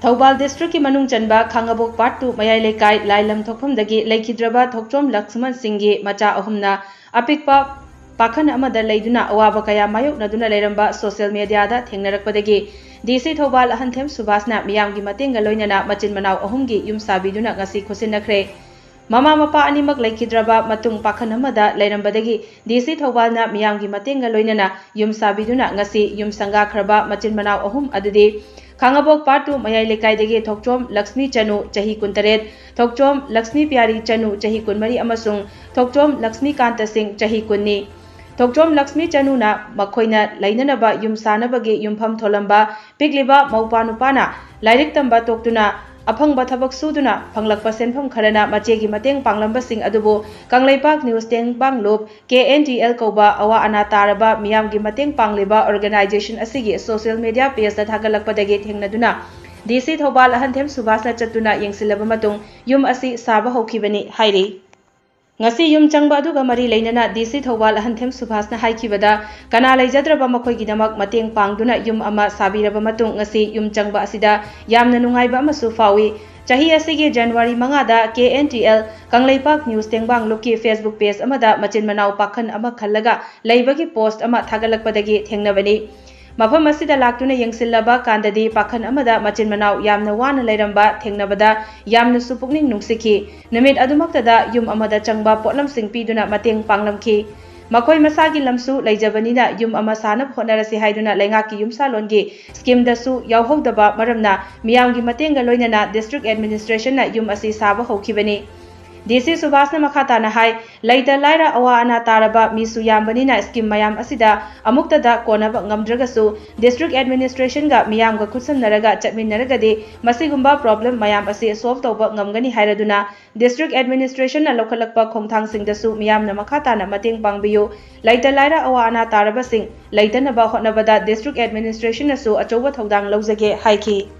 Thoubal district ki manung chanba Khangabok part 2 mayai lekai lailam thokpham-dagi leikidraba thokchom Lakshman Singh macha ahumna apikpa Pakhan Amada leiduna awaba kaya mayoknaduna leiramba social media da thengnarakpadagi DC Thoubal ahanthem Subhasna miyamgi matenga loinana Machin Manao ahumgi yum Sabiduna ngasi Khutsinakhre Mama mapa animak leikidraba matung Pakhan Amada leirambadagi DC Thoubal na miyamgi matenga loinana yum Sabiduna ngasi yum sangakhraba Machin Manao ahum adudi Khangabok part 2 mayai lekaidagi thokchom Lakshmi Chanu chahi 18 thokchom Lakshmi Pyari Chanu chahi 13 amasung thokchom Lakshmi Kanta Singh chahi 19 thokchom Lakshmi Chanu na makhoina lainanaba yum sanabagi yumpham tholamba pigliba maupanupana lairik tamba toktuna aphangba thabak suduna phanglakpa senpham kharana machegi mateng panglambasing adubu Kangleipak News Teng Banglop KNTL koba awa ana taraba miyamgi mateng pangliba organization asigi social media page da thagalakpadagi thengnaduna DC Thoubal ahanthem Subhasna chatuna yengsilaba matung yum asi saba hokhibani hairi ngasi yum changba aduga mari leinana DC Thoubal ahanthem Subhasna haikibada kana leijadraba makhoigidamak mateng pangduna yum ama sabiraba matung ngasi yum changba asida yamna nungaiba amasu fawi chahi asigi January 5 da KNTL Kangleipak News Tengbang Loki Facebook page amada Machin Manao Pakhan ama khallaga leibagi post ama thagalakpadagi thengnabani Mafam asida laktuna yengsillaba kandadi Pakhan amada Machin Manao yamna wana leiramba thengnabada yamna supukning nungsikhi numit adumaktada yum amada changba potlam sing piduna mateng panglamkhi makoi masagi lamsu leijabanina yum ama sanab honarasi haiduna lengaki yum salongi scheme dasu yauhodaba maramna miyamgi matenga loinana district administration na yum asi saba hokhibani DC Subhasna makhatana hai laita laira awa ana taraba misu yambanina scheme mayam asida amuktada konaba ngamdragasu district administration ga miyam ga khutsamnaraga chatminaragade masigumba problem mayam asi solve tawba ngamgani hairaduna district administration na lokhalakpa khongthang singdasu miyam na makhatana mateng pangbiyu laita laira awa ana taraba sing laitanaba hotnabada district administration nasu achoba thodang laujage haiki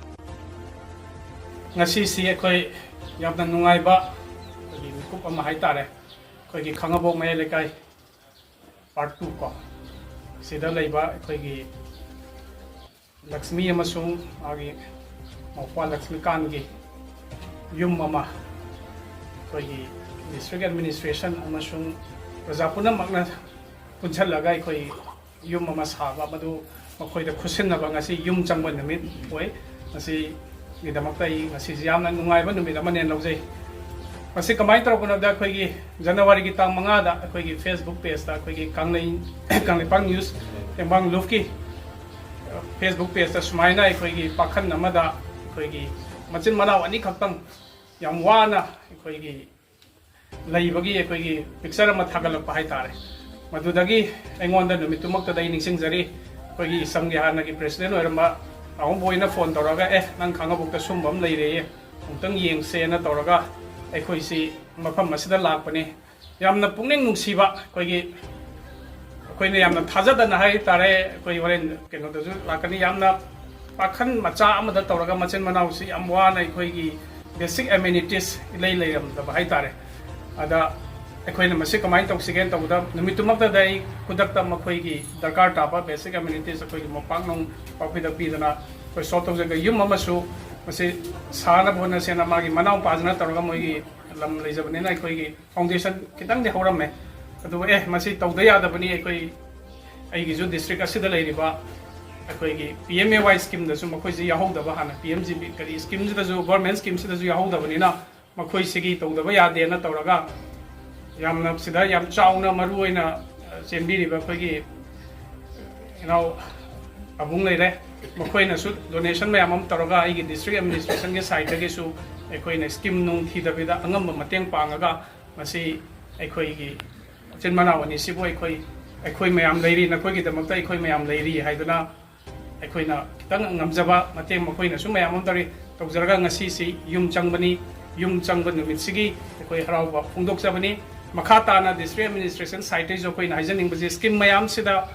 ngasi si ekoi yamna nungaiba kup ama haitare koigi Khangabok mayai lekai part 2 ko sida leiba koigi Lakshmi amasung agi mawpa Lakshmi Kangi yum ama koigi district administration amasung prajapuna makna punchalaga koi yum ama saba madu makoida khusinaba ngasi yum changba numit oi ngasi gidamakta ngasi yamna nungaiba numit ama nen laujai Masi kamay taro da koigi January ki tang mga da koigi Facebook page da koigi Kangleipak News Tembang Lufki Facebook page da sumaina koigi Pakhan Amada koigi Machin Manao ani khaktang yam wana koigi leibagi koigi picture ama thagalakpa haitare madudagi aingonda numitumakta da ningsingjari koigi samgi hanagi president oiramba ahom boina phone toraga nang Khangabok ta sumbam leire umtang yengse na toraga ꯑꯩꯈꯣꯏ ꯁꯤ ꯃꯐꯝ ꯑꯁꯤꯗ ꯂꯥꯛꯄꯅꯤ ꯌꯥꯝꯅ ꯄꯨꯛꯅꯤꯡ ꯅꯨꯡꯁꯤꯕ ꯑꯩꯈꯣꯏꯅ ꯌꯥꯝꯅ ꯊꯥꯖꯗꯅ ꯍꯥꯏꯇꯥꯔꯦ ꯑꯩꯈꯣꯏ ꯍꯣꯔꯦꯟ ꯀꯩꯅꯣꯗꯁꯨ ꯂꯥꯛꯀꯅꯤ ꯌꯥꯝꯅ ꯄꯥꯈꯟ ꯃꯆꯥ ꯑꯃꯗ ꯇꯧꯔꯒ ꯃꯆꯤꯟ ꯃꯅꯥꯎꯁꯤ ꯌꯥꯝ ꯋꯥꯅ ꯑꯩꯈꯣꯏꯒꯤ ꯕꯦꯁꯤꯛ ꯑꯦꯃꯦꯅꯤꯇꯤꯁ ꯏꯂꯩ ꯂꯩꯔꯝꯗꯕ ꯍꯥꯏꯇꯥꯔꯦ ꯑꯗ ꯑꯩꯈꯣꯏꯅ ꯃꯁꯤ ꯀꯃꯥꯏꯅ ꯇꯧꯁꯤꯒꯦꯅ ꯇꯧꯕꯗ ꯅꯨꯃꯤꯠꯇꯨꯃꯛꯇꯗ ꯑꯩ ꯈꯨꯗꯛꯇ ꯃꯈꯣꯏꯒꯤ ꯗꯔꯀꯥꯔ ꯇꯥꯕ ꯕꯦꯁꯤꯛ ꯑꯦꯃꯦꯅꯤꯇꯤꯁ ꯑꯩꯈꯣꯏꯒꯤ ꯃꯣꯝꯄꯥꯛ ꯅꯨꯡ ꯄꯥꯛꯄꯤꯗ ꯄꯤꯗꯅ ꯑꯩꯈꯣꯏ ꯁꯣꯜꯕ ꯇꯧꯖꯒꯦ ꯌꯨꯝ ꯑꯃꯁꯨ ꯃꯁꯤ ꯁꯥꯅꯕ ꯍꯣꯠꯅꯁꯦꯅ ꯃꯥꯒꯤ ꯃꯅꯥꯎ ꯄꯥꯖꯅ ꯇꯧꯔꯒ ꯃꯣꯏꯒꯤ lam leijabanina ꯑꯩꯈꯣꯏꯒꯤ foundation kitangdi hauramme aduba masi tawda yadabani ꯑꯩꯒꯤꯁꯨ district asida leiriba ꯑꯩꯈꯣꯏꯒꯤ PMAY scheme dasu makhoi ji yahodaba hana PMGB kari scheme dasu government scheme sidasu yahodabanina makhoi sigi tawdaba yade na tawraga yamna sida yam chauna maru oina chembiriba ꯑꯩꯈꯣꯏꯒꯤ abung leire makhoi su donation mayam am tawraga ꯑꯩꯒꯤ district administration ge side dagi su ꯑꯩꯈꯣꯏꯅ scheme nung thidabida angamba mateng pangaga masi ꯑꯩꯈꯣꯏꯒꯤ Machin Manao ani sibu ꯑꯩꯈꯣꯏ mayam leiri nakhoi damakta ꯑꯩꯈꯣꯏ mayam leiri haiduna ꯑꯩꯈꯣꯏꯅ kitang ngamjaba mateng makhoi su mayam am tari tawjaraga ngasi si yum changbani yum changba numit sigi ꯑꯩꯈꯣꯏ harauba phungdokjabani makhata na district administration site jo koina haijaning baje scheme mayam sida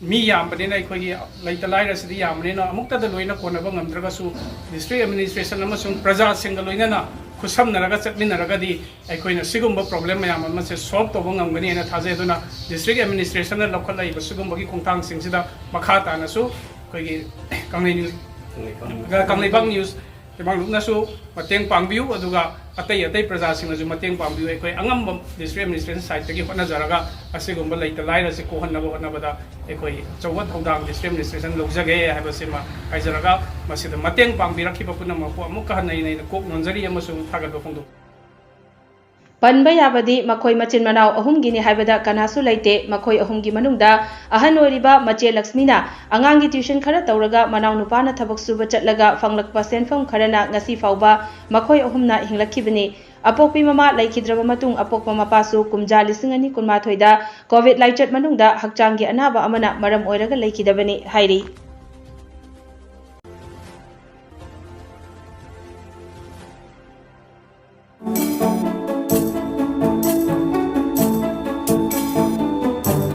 mi yambanina ꯑꯩꯈꯣꯏꯒꯤ ꯂꯩꯇ ꯂꯥꯏꯔꯁꯤꯗꯤ ꯌꯥꯝꯕꯅꯤꯅ ꯑꯃꯨꯛꯇꯗ ꯂꯣꯏꯅ ꯀꯣꯟꯅꯕ ꯉꯝꯗ꯭ꯔꯒꯁꯨ district administration ꯑꯃꯁꯨꯡ ꯄ꯭ꯔꯖꯥꯁꯤꯡꯒ ꯂꯣꯏꯅꯅ ꯈꯨꯠꯁꯝꯅꯔꯒ ꯆꯠꯃꯤꯟꯅꯔꯒꯗꯤ ꯑꯩꯈꯣꯏꯅ ꯁꯤꯒꯨꯝꯕ ꯄ꯭ꯔꯣꯕ꯭ꯂꯦꯝ ꯃꯌꯥꯝ ꯑꯃꯁꯦ ꯁꯣꯜꯕ ꯇꯧꯕ ꯉꯝꯒꯅꯤ ꯍꯥꯏꯅ ꯊꯥꯖꯩ ꯑꯗꯨꯅ ꯗꯤꯁꯇ꯭ꯔꯤꯛ ꯑꯦꯗꯃꯤꯅꯤꯁꯇ꯭ꯔꯦꯁꯟꯅ ꯂꯧꯈꯠꯂꯛꯏꯕ ꯁꯤꯒꯨꯝꯕꯒꯤ ꯈꯣꯡꯊꯥꯡꯁꯤꯡꯁꯤꯗ ꯃꯈꯥ ꯇꯥꯅꯁꯨ ꯑꯩꯈꯣꯏꯒꯤ Kangleipak News ꯇꯦꯡꯕꯥꯡꯂꯨꯞꯅꯁꯨ ꯃꯇꯦꯡ ꯄꯥꯡꯕꯤꯌꯨ ꯑꯗꯨꯒ ꯑꯇꯩ ꯄ꯭ꯔꯖꯥꯁꯤꯡꯅꯁꯨ ꯃꯇꯦꯡ ꯄꯥꯡꯕꯤꯌꯨ ꯑꯩꯈꯣꯏ ꯑꯉꯝꯕ ꯗꯤꯁꯇ꯭ꯔꯤꯛ ꯑꯦꯗꯃꯤꯅꯤꯁꯇ꯭ꯔꯦꯁꯟ ꯁꯥꯏꯠꯇꯒꯤ ꯍꯣꯠꯅꯖꯔꯒ ꯑꯁꯤꯒꯨꯝꯕ ꯂꯩꯇ ꯂꯥꯏꯔꯁꯤ ꯀꯣꯛꯍꯟꯅꯕ ꯍꯣꯠꯅꯕꯗ ꯑꯩꯈꯣꯏ ꯑꯆꯧꯕ ꯊꯧꯗꯥꯡ ꯗꯤꯁꯇ꯭ꯔꯤꯛ ꯑꯦꯗꯃꯤꯅꯤꯁꯇ꯭ꯔꯦꯁꯟ ꯂꯧꯖꯒꯦ ꯍꯥꯏꯕꯁꯤꯃ ꯍꯥꯏꯖꯔꯒ ꯃꯁꯤꯗ ꯃꯇꯦꯡ ꯄꯥꯡꯕꯤꯔꯛꯈꯤꯕ ꯄꯨꯝꯅꯃꯛꯄꯨ ꯑꯃꯨꯛꯀ ꯍꯟꯅ ꯑꯩꯅ ꯀꯣꯛ ꯅꯣꯟꯖꯔꯤ ꯑꯃꯁꯨꯡ ꯊꯥꯒꯠꯄ ꯐꯣꯡꯗꯣꯛ ꯄꯟꯕ ꯌꯥꯕꯗꯤ ꯃꯈꯣꯏ ꯃꯆꯤꯟ ꯃꯅꯥꯎ ꯑꯍꯨꯝꯒꯤꯅꯤ ꯍꯥꯏꯕꯗ ꯀꯅꯥꯁꯨ ꯂꯩꯇꯦ ꯃꯈꯣꯏ ꯑꯍꯨꯝꯒꯤ ꯃꯅꯨꯡꯗ ꯑꯍꯟ ꯑꯣꯏꯔꯤꯕ ꯃꯆꯦ ꯂꯛꯁꯃꯤꯅ ꯑꯉꯥꯡꯒꯤ ꯇ꯭ꯌꯨꯁꯟ ꯈꯔ ꯇꯧꯔꯒ ꯃꯅꯥꯎ ꯅꯨꯄꯥꯅ ꯊꯕꯛ ꯁꯨꯕ ꯆꯠꯂꯒ ꯐꯪꯂꯛꯄ ꯁꯦꯟꯐꯝ ꯈꯔꯅ ꯉꯁꯤ ꯐꯥꯎꯕ ꯃꯈꯣꯏ ꯑꯍꯨꯝꯅ ꯍꯤꯡꯂꯛꯈꯤꯕꯅꯤ ꯑꯄꯣꯛꯄꯤ ꯃꯃꯥ ꯂꯩꯈꯤꯗ꯭ꯔꯕ ꯃꯇꯨꯡ ꯑꯄꯣꯛꯄ ꯃꯄꯥꯁꯨ ꯀꯨꯝꯖꯥ 2012ꯗ ꯀꯣꯚꯤꯗ ꯂꯥꯏꯆꯠ ꯃꯅꯨꯡꯗ ꯍꯛꯆꯥꯡꯒꯤ ꯑꯅꯥꯕ ꯑꯃꯅ ꯃꯔꯝ ꯑꯣꯏꯔꯒ ꯂꯩꯈꯤꯗꯕꯅꯤ ꯍꯥꯏꯔꯤ